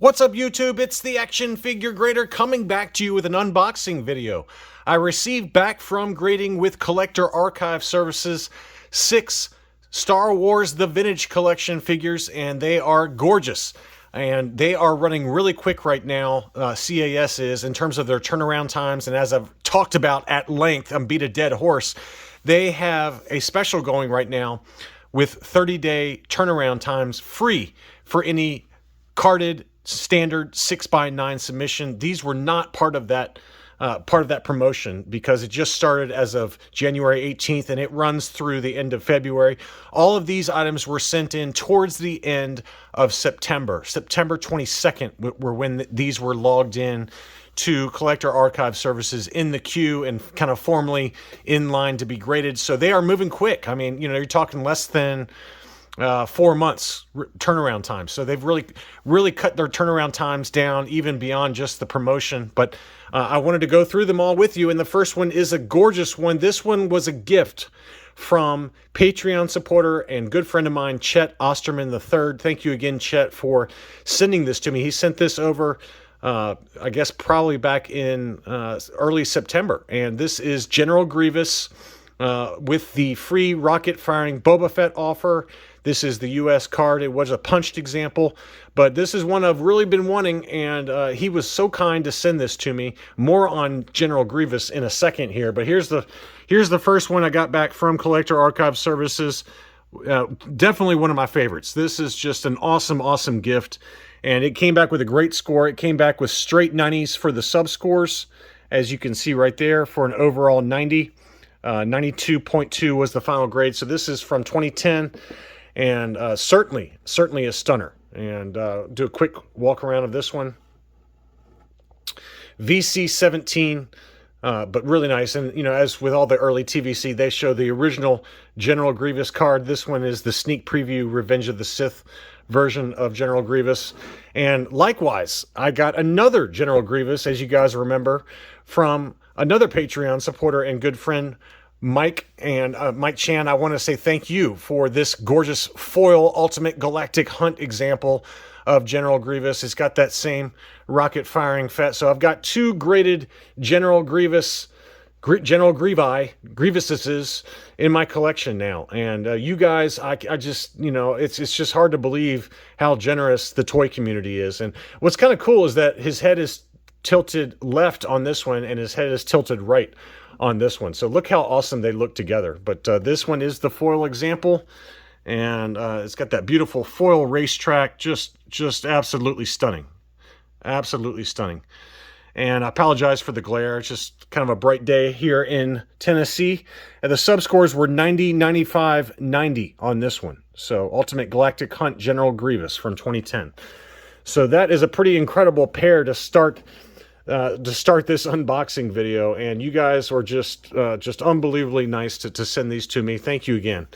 What's up, YouTube? It's the Action Figure Grader coming back to you with an unboxing video. I received back from Grading with Collector Archive Services 6 Star Wars The Vintage Collection figures, and they are gorgeous. And they are running really quick right now, CAS is, in terms of their turnaround times. And as I've talked about at length, I'm beat a dead horse, they have a special going right now with 30-day turnaround times free for any carded standard 6x9 submission. These were not part of that promotion because it just started as of January 18th and it runs through the end of February. All of these items were sent in towards the end of September. September 22nd were when these were logged in to Collector Archive Services in the queue and kind of formally in line to be graded. So they are moving quick. I mean, you know, you're talking less than 4 months turnaround time. So they've really cut their turnaround times down even beyond just the promotion. But I wanted to go through them all with you. And the first one is a gorgeous one. This one was a gift from Patreon supporter and good friend of mine, Chet Osterman III. Thank you again, Chet, for sending this to me. He sent this over, I guess, probably back in early September. And this is General Grievous with the free rocket firing Boba Fett offer. This is the U.S. card. It was a punched example, but this is one I've really been wanting, and he was so kind to send this to me. More on General Grievous in a second here, but here's the first one I got back from Collector Archive Services. Definitely one of my favorites. This is just an awesome gift, and it came back with a great score. It came back with straight 90s for the sub scores, as you can see right there, for an overall 90. 92.2 was the final grade. So this is from 2010. And certainly a stunner. And do a quick walk around of this one. VC 17, but really nice. And, you know, as with all the early TVC, they show the original General Grievous card. This one is the sneak preview Revenge of the Sith version of General Grievous. And likewise, I got another General Grievous, as you guys remember, from another Patreon supporter and good friend, Mike and Mike Chan. I want to say thank you for this gorgeous foil Ultimate Galactic Hunt example of General Grievous. It's got that same rocket firing Fett. So I've got two graded General Grievous, Grievouses in my collection now. And you guys, I just, you know, it's just hard to believe how generous the toy community is. And what's kind of cool is that his head is tilted left on this one and his head is tilted right on this one. So look how awesome they look together. But this one is the foil example, and it's got that beautiful foil racetrack. Just absolutely stunning. Absolutely stunning. And I apologize for the glare. It's just kind of a bright day here in Tennessee. And the sub scores were 90, 95, 90 on this one. So Ultimate Galactic Hunt General Grievous from 2010. So that is a pretty incredible pair to start this unboxing video, and you guys were just unbelievably nice to send these to me. Thank you again.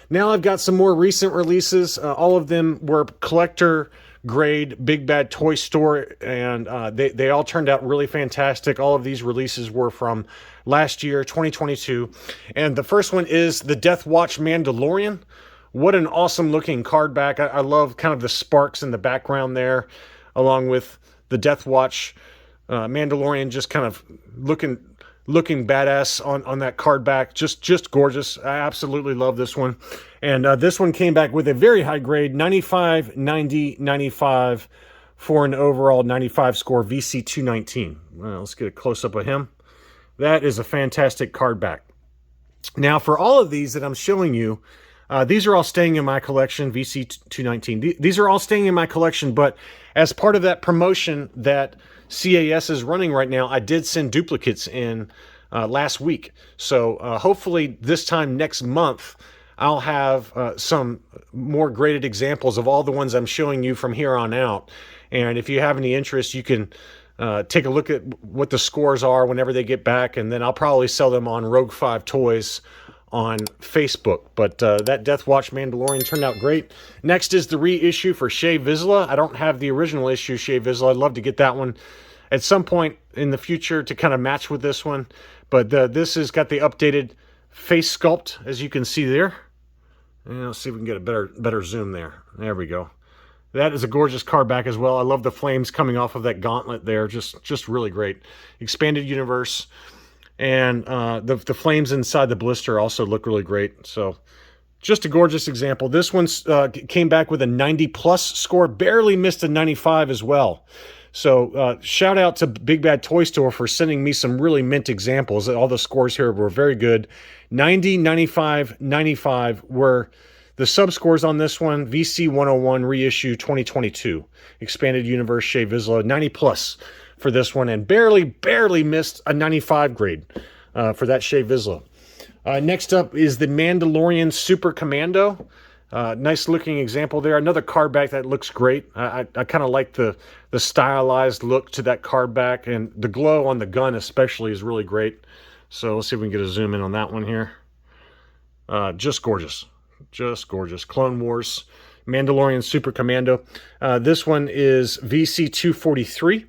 Now I've got some more recent releases. All of them were collector grade Big Bad Toy Store, and they all turned out really fantastic. All of these releases were from last year, 2022, and the first one is the Death Watch Mandalorian. What an awesome looking card back. I love kind of the sparks in the background there, along with the Death Watch Mandalorian just kind of looking badass on that card back. Just gorgeous. I absolutely love this one. And this one came back with a very high grade, 95, 90, 95 for an overall 95 score, VC 219. Well, let's get a close-up of him. That is a fantastic card back. Now, for all of these that I'm showing you, these are all staying in my collection, VC 219. These are all staying in my collection, but as part of that promotion that CAS is running right now, I did send duplicates in last week. So hopefully this time next month, I'll have some more graded examples of all the ones I'm showing you from here on out. And if you have any interest, you can take a look at what the scores are whenever they get back, and then I'll probably sell them on Rogue 5 Toys on Facebook. But that Death Watch Mandalorian turned out great. Next is the reissue for Shae Vizla. I don't have the original issue Shae Vizla. I'd love to get that one at some point in the future to kind of match with this one. But this has got the updated face sculpt, as you can see there. And let's see if we can get a better zoom there. There we go. That is a gorgeous card back as well. I love the flames coming off of that gauntlet there. Just really great. Expanded universe. And the flames inside the blister also look really great. So just a gorgeous example. This one came back with a 90 plus score, barely missed a 95 as well. So shout out to Big Bad Toy Store for sending me some really mint examples. All the scores here were very good. 90, 95, 95 were the subscores on this one. VC 101 reissue 2022. Expanded Universe Shae Vizla, 90 plus for this one, and barely missed a 95 grade for that Shae Vizla. Next up is the Mandalorian Super Commando. Nice looking example there. Another card back that looks great. I kind of like the stylized look to that card back, and the glow on the gun especially is really great. So let's see if we can get a zoom in on that one here. Just gorgeous. Just gorgeous. Clone Wars Mandalorian Super Commando. This one is VC 243.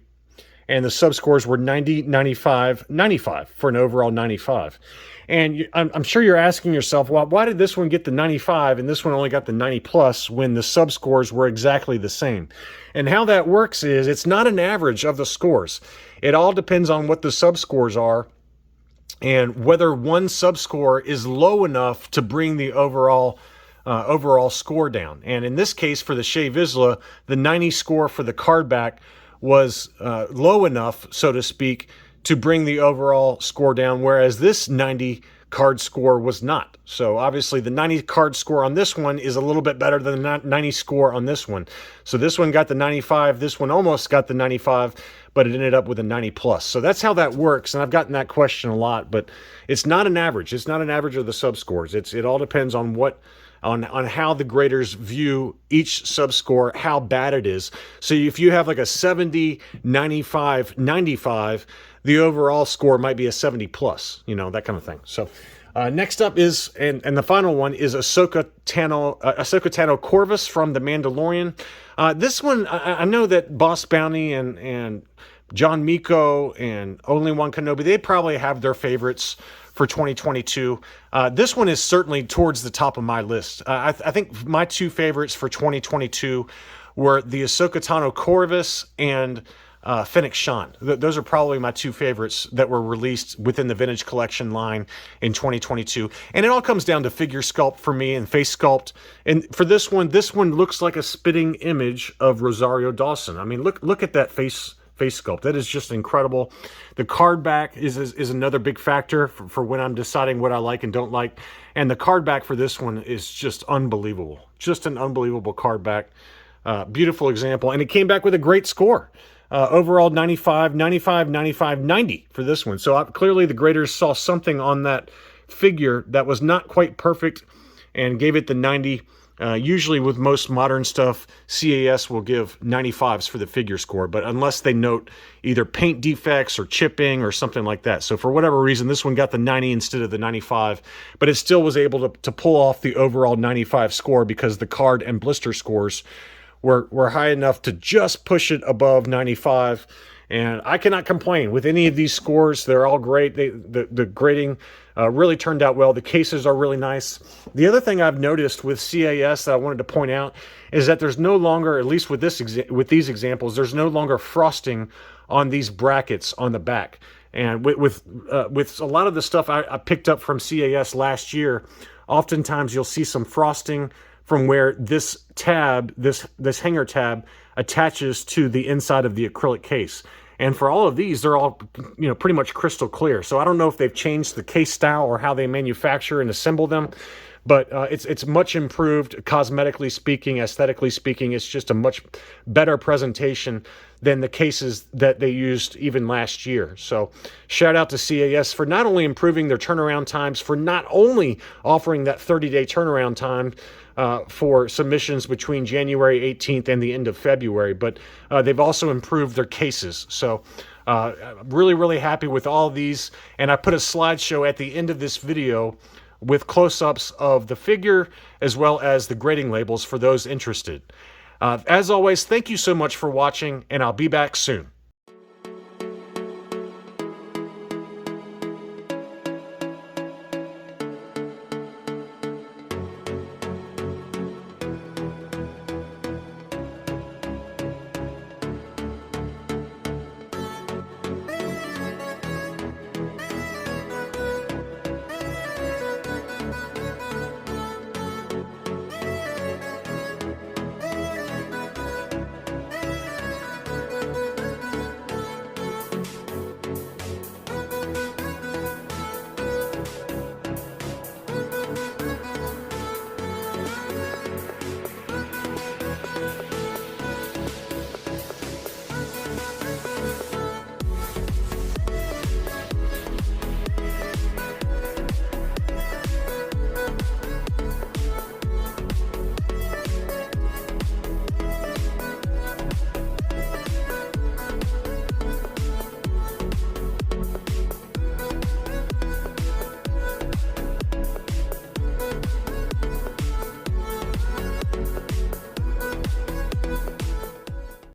And the subscores were 90, 95, 95 for an overall 95. And I'm sure you're asking yourself, well, why did this one get the 95 and this one only got the 90 plus when the subscores were exactly the same? And how that works is it's not an average of the scores. It all depends on what the subscores are and whether one subscore is low enough to bring the overall score down. And in this case, for the Shae Vizla, the 90 score for the card back was low enough, so to speak, to bring the overall score down, whereas this 90 card score was not. So obviously the 90 card score on this one is a little bit better than the 90 score on this one. So this one got the 95, this one almost got the 95, but it ended up with a 90 plus. So that's how that works, and I've gotten that question a lot, but it's not an average. It's not an average of the subscores. It all depends on on how the graders view each subscore, how bad it is. So if you have like a 70, 95, 95, the overall score might be a 70 plus, that kind of thing. So next up is, and the final one is Ahsoka Tano Corvus from The Mandalorian. This one, I know that Boss Bounty and John Miko and Only One Kenobi, they probably have their favorites for 2022. This one is certainly towards the top of my list. I think my two favorites for 2022 were the Ahsoka Tano Corvus and Fennec Shan. Those are probably my two favorites that were released within the Vintage Collection line in 2022. And it all comes down to figure sculpt for me and face sculpt. And for this one looks like a spitting image of Rosario Dawson. I mean, look at that face sculpt. That is just incredible. The card back is another big factor for when I'm deciding what I like and don't like. And the card back for this one is just unbelievable. Just an unbelievable card back. Beautiful example. And it came back with a great score. Overall 95, 95, 95, 90 for this one. So clearly the graders saw something on that figure that was not quite perfect and gave it the 90. Usually with most modern stuff, CAS will give 95s for the figure score, but unless they note either paint defects or chipping or something like that. So for whatever reason, this one got the 90 instead of the 95, but it still was able to pull off the overall 95 score because the card and blister scores were high enough to just push it above 95. And I cannot complain with any of these scores. They're all great. The grading really turned out well. The cases are really nice. The other thing I've noticed with CAS that I wanted to point out is that there's no longer, at least with these examples, there's no longer frosting on these brackets on the back. And with a lot of the stuff I picked up from CAS last year, oftentimes you'll see some frosting from where this tab, this hanger tab, attaches to the inside of the acrylic case. And for all of these, they're all, pretty much crystal clear. So I don't know if they've changed the case style or how they manufacture and assemble them, but it's much improved cosmetically speaking, aesthetically speaking. It's just a much better presentation than the cases that they used even last year. So shout out to CAS for not only improving their turnaround times, for not only offering that 30-day turnaround time for submissions between January 18th and the end of February, but they've also improved their cases. So really, really happy with all these. And I put a slideshow at the end of this video with close-ups of the figure as well as the grading labels for those interested. As always, thank you so much for watching, and I'll be back soon.